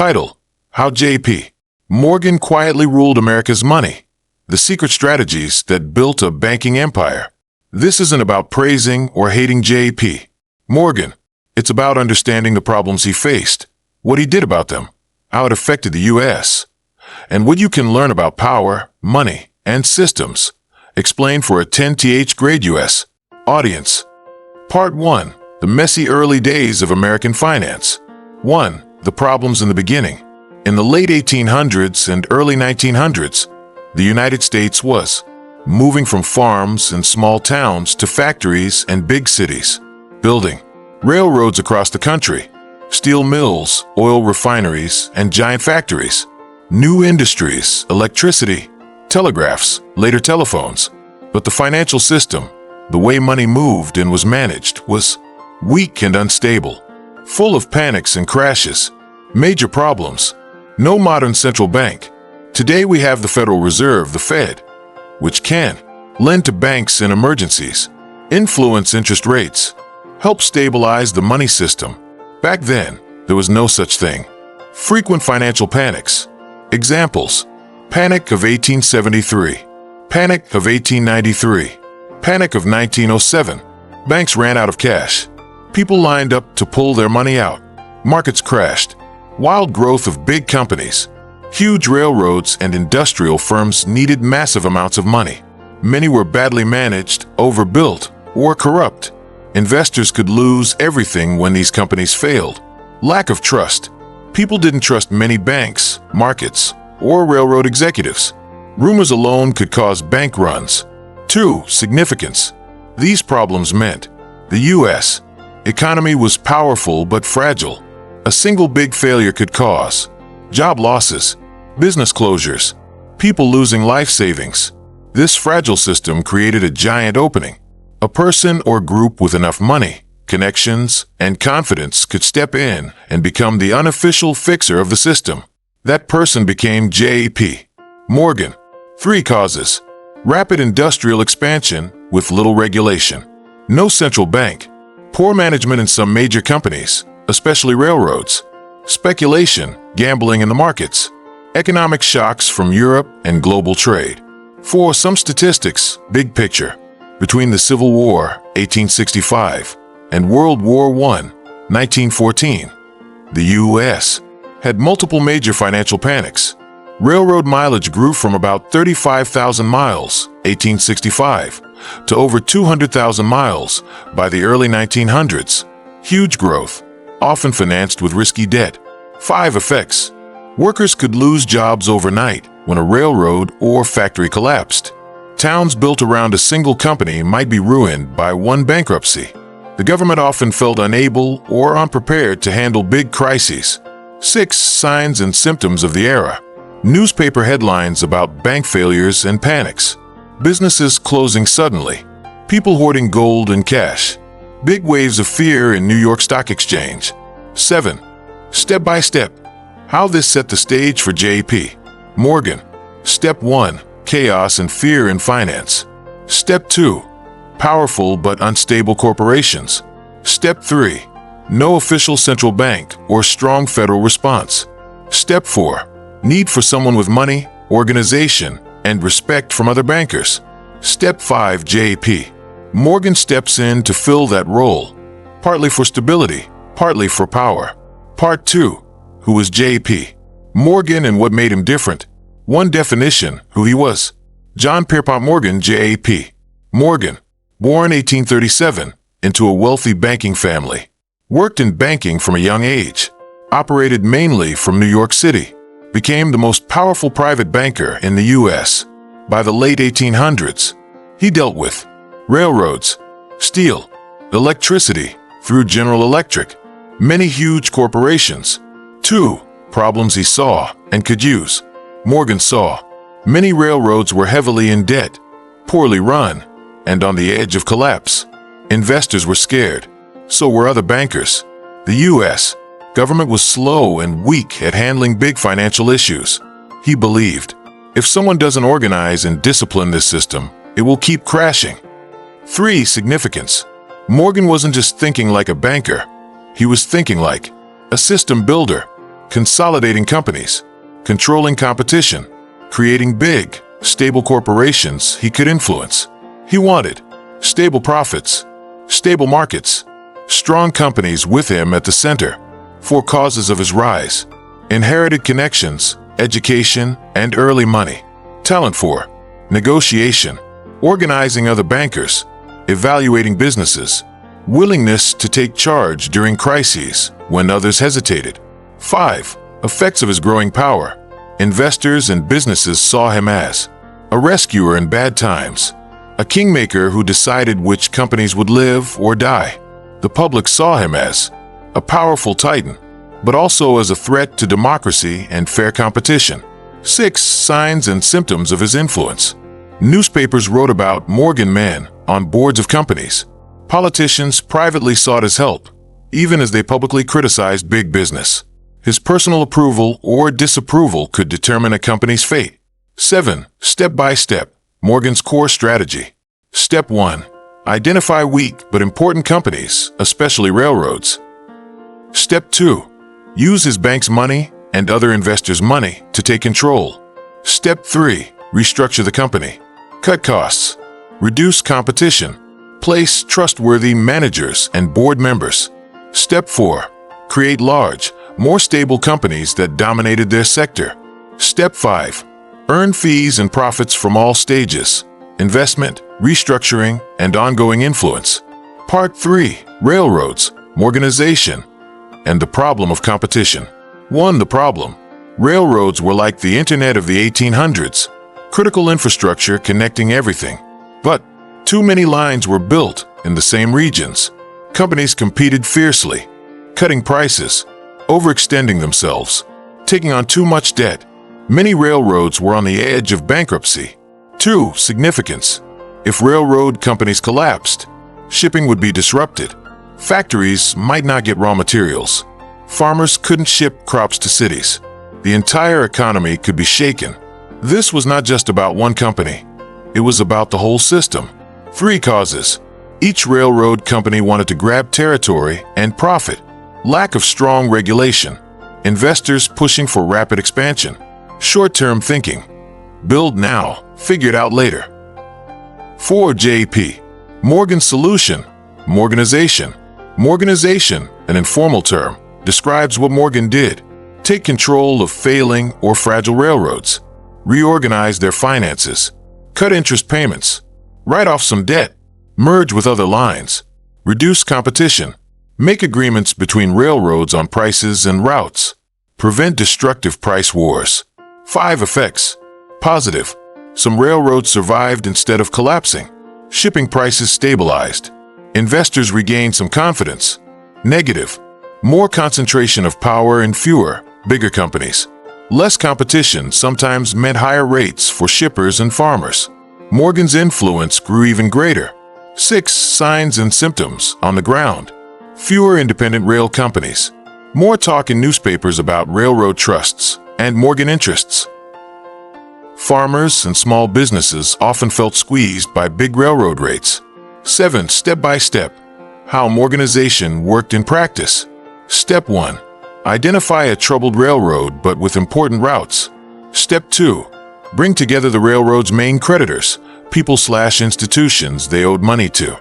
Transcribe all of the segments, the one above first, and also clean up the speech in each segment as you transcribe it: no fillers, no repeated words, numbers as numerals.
Title: How J.P. Morgan Quietly Ruled America's Money. The Secret Strategies That Built a Banking Empire. This isn't about praising or hating J.P. Morgan. It's about understanding the problems he faced, what he did about them, how it affected the U.S., and what you can learn about power, money, and systems. Explained for a 10th grade U.S. audience. Part 1. The Messy Early Days of American Finance. 1. The Problems in the Beginning. In the late 1800s and early 1900s, the United States was moving from farms and small towns to factories and big cities, building railroads across the country, steel mills, oil refineries, and giant factories, new industries, electricity, telegraphs, later telephones. But the financial system, the way money moved and was managed, was weak and unstable, full of panics and crashes, major problems. No modern central bank. Today we have the Federal Reserve, the Fed, which can lend to banks in emergencies, influence interest rates, help stabilize the money system. Back then, there was no such thing. Frequent financial panics. Examples: Panic of 1873, Panic of 1893, Panic of 1907. Banks ran out of cash. People lined up to pull their money out. Markets crashed. Wild growth of big companies. Huge railroads and industrial firms needed massive amounts of money. Many were badly managed, overbuilt, or corrupt. Investors could lose everything when these companies failed. Lack of trust. People didn't trust many banks, markets, or railroad executives. Rumors alone could cause bank runs. 2. Significance. These problems meant the U.S. economy was powerful but fragile. A single big failure could cause job losses, business closures, people losing life savings. This fragile system created a giant opening. A person or group with enough money, connections, and confidence could step in and become the unofficial fixer of the system. That person became J.P. Morgan. 3 causes. Rapid industrial expansion with little regulation. No central bank. Poor management in some major companies, especially railroads. Speculation, gambling in the markets. Economic shocks from Europe and global trade. 4. Some statistics, big picture. Between the Civil War, 1865, and World War I, 1914, the U.S. had multiple major financial panics. Railroad mileage grew from about 35,000 miles, 1865, to over 200,000 miles by the early 1900s. Huge growth, often financed with risky debt. 5 effects. Workers could lose jobs overnight when a railroad or factory collapsed. Towns built around a single company might be ruined by one bankruptcy. The government often felt unable or unprepared to handle big crises. 6. Signs and symptoms of the era. Newspaper headlines about bank failures and panics. Businesses closing suddenly. People hoarding gold and cash. Big waves of fear in New York Stock Exchange. 7. Step by step. How this set the stage for J.P. Morgan. Step 1. Chaos and fear in finance. Step 2. Powerful but unstable corporations. Step 3. No official central bank or strong federal response. Step 4. Need for someone with money, organization, and respect from other bankers. Step 5. J.P. Morgan steps in to fill that role, partly for stability, partly for power. Part 2. Who was J.P. Morgan and what made him different? 1. Definition: who he was. John Pierpont Morgan, J.P. Morgan, born 1837, into a wealthy banking family. Worked in banking from a young age. Operated mainly from New York City. Became the most powerful private banker in the U.S. By the late 1800s, he dealt with railroads, steel, electricity through General Electric, many huge corporations. 2. Problems he saw and could use. Morgan saw many railroads were heavily in debt, poorly run, and on the edge of collapse. Investors were scared. So were other bankers. The U.S. government was slow and weak at handling big financial issues. He believed, if someone doesn't organize and discipline this system, it will keep crashing. 3. Significance. Morgan wasn't just thinking like a banker. He was thinking like a system builder. consolidating companies, controlling competition, creating big, stable corporations he could influence. He wanted stable profits, stable markets, strong companies with him at the center. 4 causes of his rise: inherited connections, education, and early money. Talent. 4, negotiation, organizing other bankers, evaluating businesses, willingness to take charge during crises when others hesitated. 5, effects of his growing power. Investors and businesses saw him as a rescuer in bad times, a kingmaker who decided which companies would live or die. The public saw him as a powerful titan, but also as a threat to democracy and fair competition. 6, signs and symptoms of his influence. Newspapers wrote about Morgan men on boards of companies. Politicians privately sought his help, even as they publicly criticized big business. His personal approval or disapproval could determine a company's fate. 7, step by step, Morgan's core strategy. Step 1, identify weak but important companies, especially railroads. Step 2, use his bank's money and other investors' money to take control. Step 3, restructure the company. Cut costs, reduce competition, place trustworthy managers and board members. Step 4, create large, more stable companies that dominated their sector. Step 5, earn fees and profits from all stages: investment, restructuring, and ongoing influence. Part 3, railroads, morganization, and the problem of competition. 1. The problem. Railroads were like the internet of the 1800s, critical infrastructure connecting everything. But too many lines were built in the same regions. Companies competed fiercely, cutting prices, overextending themselves, taking on too much debt. Many railroads were on the edge of bankruptcy. 2. Significance. If railroad companies collapsed, shipping would be disrupted. Factories might not get raw materials. Farmers couldn't ship crops to cities. The entire economy could be shaken. This was not just about one company. It was about the whole system. 3 causes. Each railroad company wanted to grab territory and profit. Lack of strong regulation. Investors pushing for rapid expansion. Short-term thinking. Build now, figure it out later. 4. JP. Morgan's solution. Morganization. Morganization, an informal term, describes what Morgan did. Take control of failing or fragile railroads. Reorganize their finances. Cut interest payments. Write off some debt. Merge with other lines. Reduce competition. Make agreements between railroads on prices and routes. Prevent destructive price wars. 5 effects. Positive. Some railroads survived instead of collapsing. Shipping prices stabilized. Investors regained some confidence. Negative. More concentration of power in fewer, bigger companies. Less competition sometimes meant higher rates for shippers and farmers. Morgan's influence grew even greater. 6. Signs and symptoms on the ground. Fewer independent rail companies. More talk in newspapers about railroad trusts and Morgan interests. Farmers and small businesses often felt squeezed by big railroad rates. 7. Step by step. How Morganization worked in practice. Step 1. Identify a troubled railroad but with important routes. Step 2. Bring together the railroad's main creditors, people/institutions they owed money to.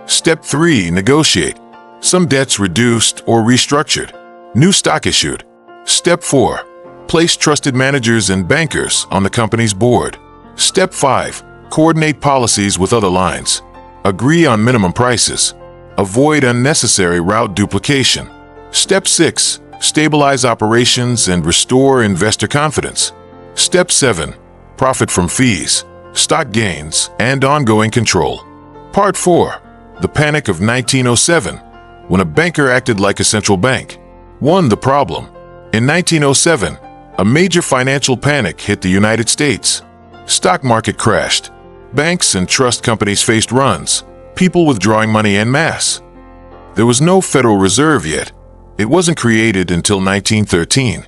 Step 3. Negotiate. Some debts reduced or restructured. New stock issued. Step 4. Place trusted managers and bankers on the company's board. Step 5. Coordinate policies with other lines. Agree on minimum prices. Avoid unnecessary route duplication. Step 6. Stabilize operations and restore investor confidence. Step 7. Profit from fees, stock gains, and ongoing control. Part 4. The Panic of 1907, when a banker acted like a central bank. 1. The problem. In 1907, a major financial panic hit the United States. Stock market crashed. Banks and trust companies faced runs, people withdrawing money en masse. There was no Federal Reserve yet. It wasn't created until 1913.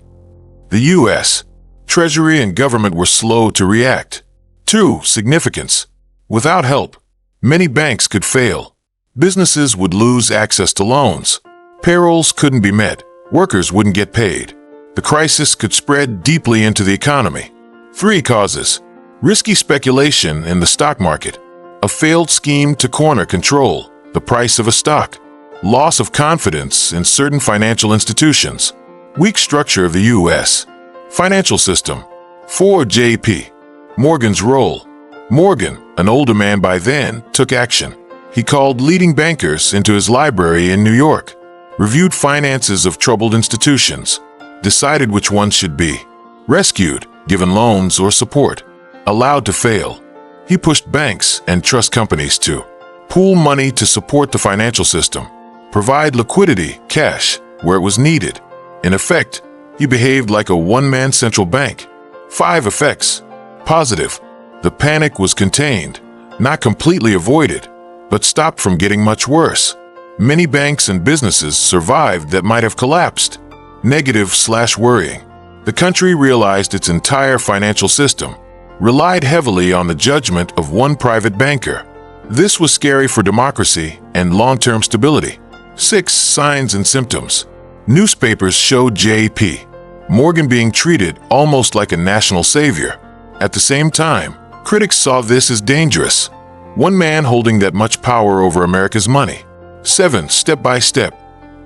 The U.S. Treasury and government were slow to react. 2. Significance. Without help, many banks could fail. Businesses would lose access to loans. Payrolls couldn't be met. Workers wouldn't get paid. The crisis could spread deeply into the economy. 3 causes: risky speculation in the stock market, a failed scheme to corner control the price of a stock, loss of confidence in certain financial institutions, weak structure of the U.S. financial system. 4. J.P. Morgan's role. Morgan, an older man by then, took action. He called leading bankers into his library in New York, reviewed finances of troubled institutions, decided which ones should be rescued, given loans or support, allowed to fail. He pushed banks and trust companies to pool money to support the financial system, provide liquidity, cash, where it was needed. In effect, he behaved like a one-man central bank. 5 effects. Positive. The panic was contained, not completely avoided, but stopped from getting much worse. Many banks and businesses survived that might have collapsed. Negative/worrying. The country realized its entire financial system relied heavily on the judgment of one private banker. This was scary for democracy and long-term stability. 6. Signs and symptoms. Newspapers showed J.P. Morgan being treated almost like a national savior. At the same time, critics saw this as dangerous. One man holding that much power over America's money. 7. Step by step.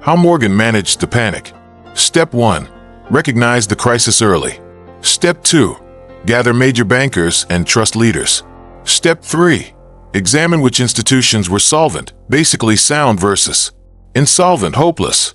How Morgan managed the panic. Step 1. Recognize the crisis early. Step 2. Gather major bankers and trust leaders. Step 3. Examine which institutions were solvent, basically sound versus insolvent, hopeless.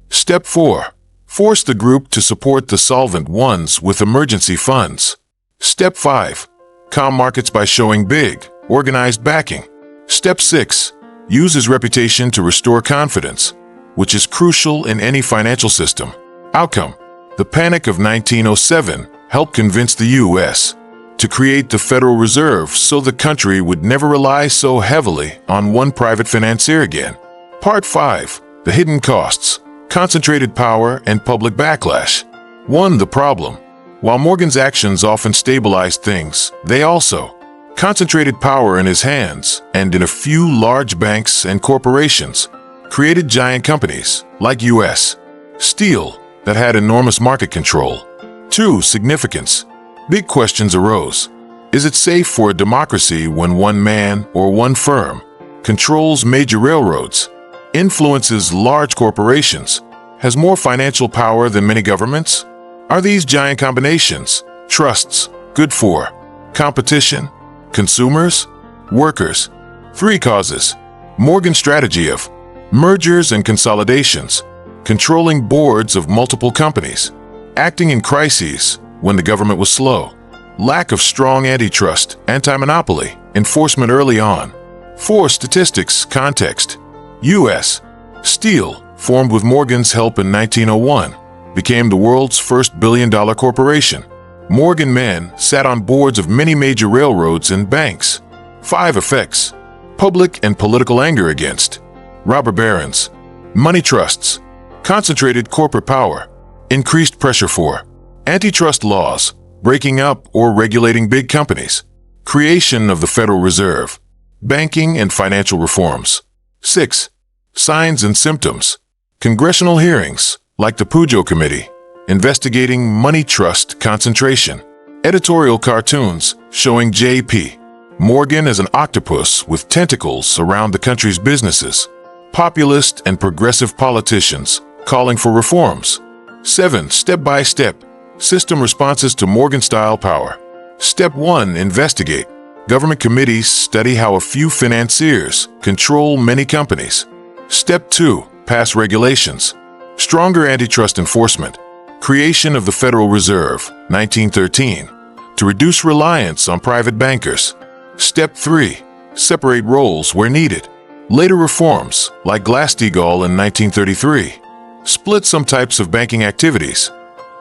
Step 4. Force the group to support the solvent ones with emergency funds. Step 5. Calm markets by showing big, organized backing. Step 6. Use his reputation to restore confidence, which is crucial in any financial system. Outcome. The Panic of 1907 helped convince the U.S. to create the Federal Reserve so the country would never rely so heavily on one private financier again. Part 5. The hidden costs, concentrated power, and public backlash. 1. The problem. While Morgan's actions often stabilized things, they also concentrated power in his hands and in a few large banks and corporations, created giant companies like U.S. Steel that had enormous market control. 2. Significance. Big questions arose. Is it safe for a democracy when one man or one firm controls major railroads, influences large corporations, has more financial power than many governments? Are these giant combinations, trusts, good for competition, consumers, workers? 3 causes. Morgan's strategy of mergers and consolidations, controlling boards of multiple companies, acting in crises when the government was slow, lack of strong antitrust, anti-monopoly enforcement early on. 4. Statistics, context. U.S. Steel, formed with Morgan's help in 1901, became the world's first billion-dollar corporation. Morgan men sat on boards of many major railroads and banks. 5 effects. Public and political anger against robber barons, money trusts, concentrated corporate power, increased pressure for antitrust laws, breaking up or regulating big companies, creation of the Federal Reserve, banking and financial reforms. 6. Signs and symptoms. Congressional hearings, like the Pujo Committee, investigating money trust concentration. Editorial cartoons showing J.P. Morgan as an octopus with tentacles around the country's businesses. Populist and progressive politicians calling for reforms. 7. Step-by-step. System responses to Morgan-style power. Step 1. Investigate. Government committees study how a few financiers control many companies. Step 2. Pass regulations. Stronger antitrust enforcement. Creation of the Federal Reserve, 1913, to reduce reliance on private bankers. Step 3. Separate roles where needed. Later reforms, like Glass-Steagall in 1933, split some types of banking activities,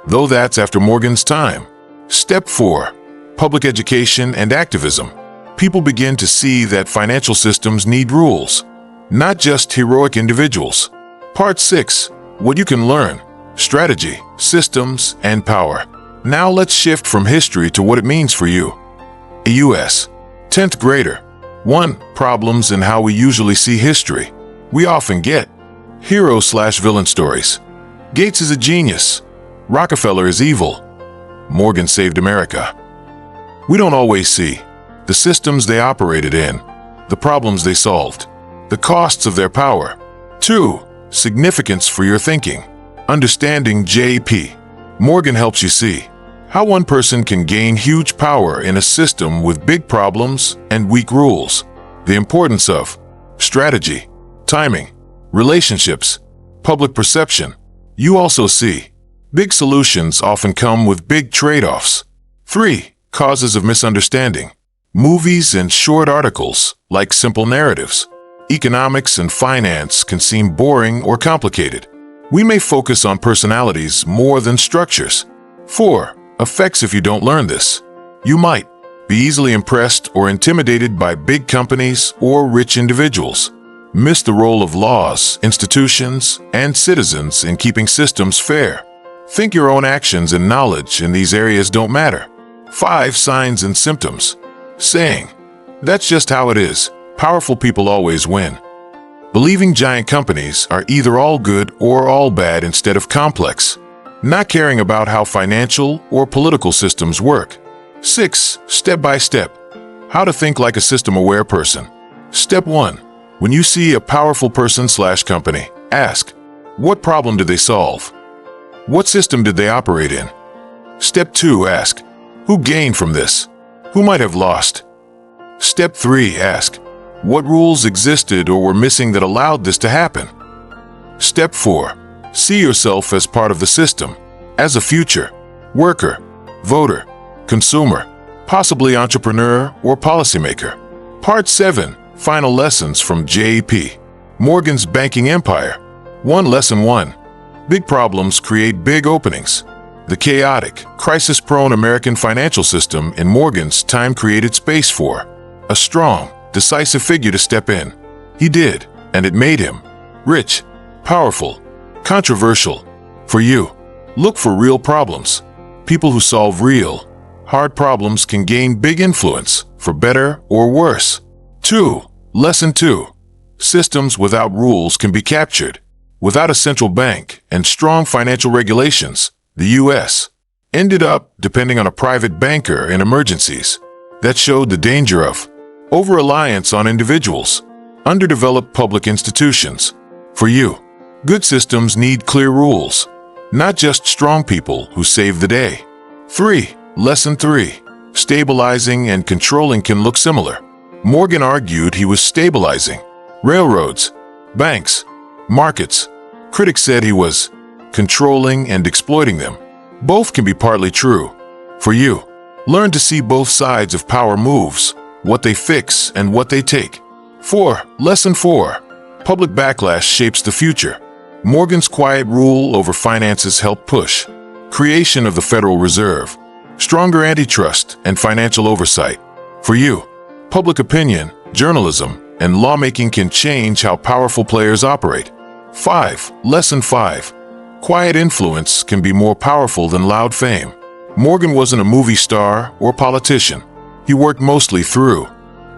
though that's after Morgan's time. Step 4. Public education and activism. People begin to see that financial systems need rules, not just heroic individuals. Part 6. What you can learn. Strategy, systems, and power. Now let's shift from history to what it means for you. A U.S. 10th grader. 1. Problems in how we usually see history. We often get hero/villain stories. Gates is a genius, Rockefeller is evil. Morgan saved America. We don't always see the systems they operated in, the problems they solved, the costs of their power. 2. Significance for your thinking. Understanding J.P. Morgan helps you see how one person can gain huge power in a system with big problems and weak rules. The importance of strategy, timing, relationships, public perception. You also see big solutions often come with big trade-offs. 3. Causes of misunderstanding. Movies and short articles, like simple narratives. Economics and finance can seem boring or complicated. We may focus on personalities more than structures. 4. Effects if you don't learn this. You might be easily impressed or intimidated by big companies or rich individuals. Miss the role of laws, institutions, and citizens in keeping systems fair. Think your own actions and knowledge in these areas don't matter. 5. Signs and symptoms. Saying, that's just how it is. Powerful people always win. Believing giant companies are either all good or all bad instead of complex. Not caring about how financial or political systems work. 6. Step by step. How to think like a system-aware person. Step 1. When you see a powerful person/company, ask, what problem did they solve? What system did they operate in? Step 2. Ask, who gained from this? Who might have lost? Step 3. Ask, what rules existed or were missing that allowed this to happen? Step 4. See yourself as part of the system, as a future worker, voter, consumer, possibly entrepreneur or policymaker. Part 7. Final lessons from J.P. Morgan's Banking Empire. 1. Lesson 1. Big problems create big openings. The chaotic, crisis-prone American financial system in Morgan's time created space for a strong, decisive figure to step in. He did, and it made him rich, powerful, controversial. For you, look for real problems. People who solve real, hard problems can gain big influence, for better or worse. 2. Lesson 2. Systems without rules can be captured. Without a central bank and strong financial regulations, the U.S. ended up depending on a private banker in emergencies. That showed the danger of over-reliance on individuals, underdeveloped public institutions. For you, good systems need clear rules, not just strong people who save the day. 3. Lesson 3. Stabilizing and controlling can look similar. Morgan argued he was stabilizing railroads, banks, markets. Critics said he was controlling and exploiting them. Both can be partly true. For you, learn to see both sides of power moves, what they fix and what they take. 4. Lesson 4. Public backlash shapes the future. Morgan's quiet rule over finances helped push creation of the Federal Reserve, stronger antitrust and financial oversight. For you, public opinion, journalism, and lawmaking can change how powerful players operate. 5. Lesson 5. Quiet influence can be more powerful than loud fame. Morgan wasn't a movie star or politician. He worked mostly through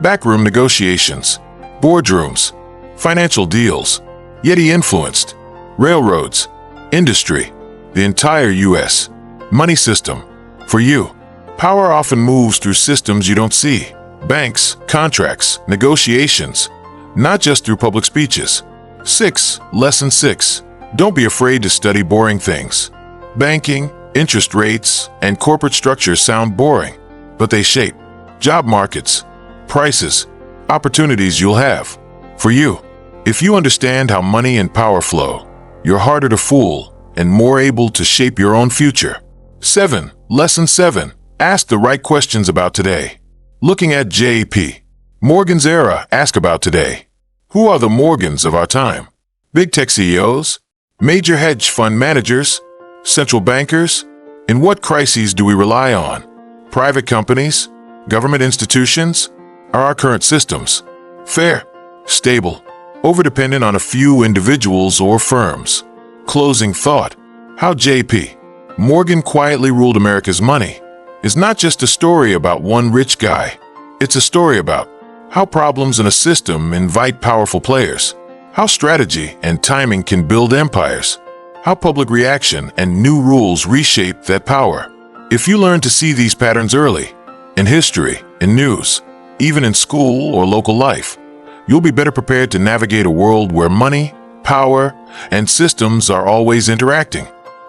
backroom negotiations, boardrooms, financial deals. Yet he influenced railroads, industry, the entire U.S. money system. For you, power often moves through systems you don't see. Banks, contracts, negotiations, not just through public speeches. 6. Lesson 6. Don't be afraid to study boring things. Banking, interest rates, and corporate structures sound boring, but they shape job markets, prices, opportunities you'll have. For you, if you understand how money and power flow, you're harder to fool and more able to shape your own future. 7. Lesson 7. Ask the right questions about today. Looking at J.P. Morgan's era, ask about today. Who are the Morgans of our time? Big tech CEOs? Major hedge fund managers? Central bankers? In what crises do we rely on? Private companies? Government institutions? Are our current systems fair, stable, overdependent on a few individuals or firms? Closing thought. How J.P. Morgan quietly ruled America's money is not just a story about one rich guy. It's a story about how problems in a system invite powerful players, how strategy and timing can build empires, how public reaction and new rules reshape that power. If you learn to see these patterns early, in history, in news, even in school or local life, you'll be better prepared to navigate a world where money, power, and systems are always interacting.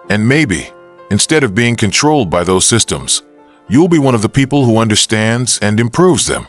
And maybe, instead of being controlled by those systems, you'll be one of the people who understands and improves them.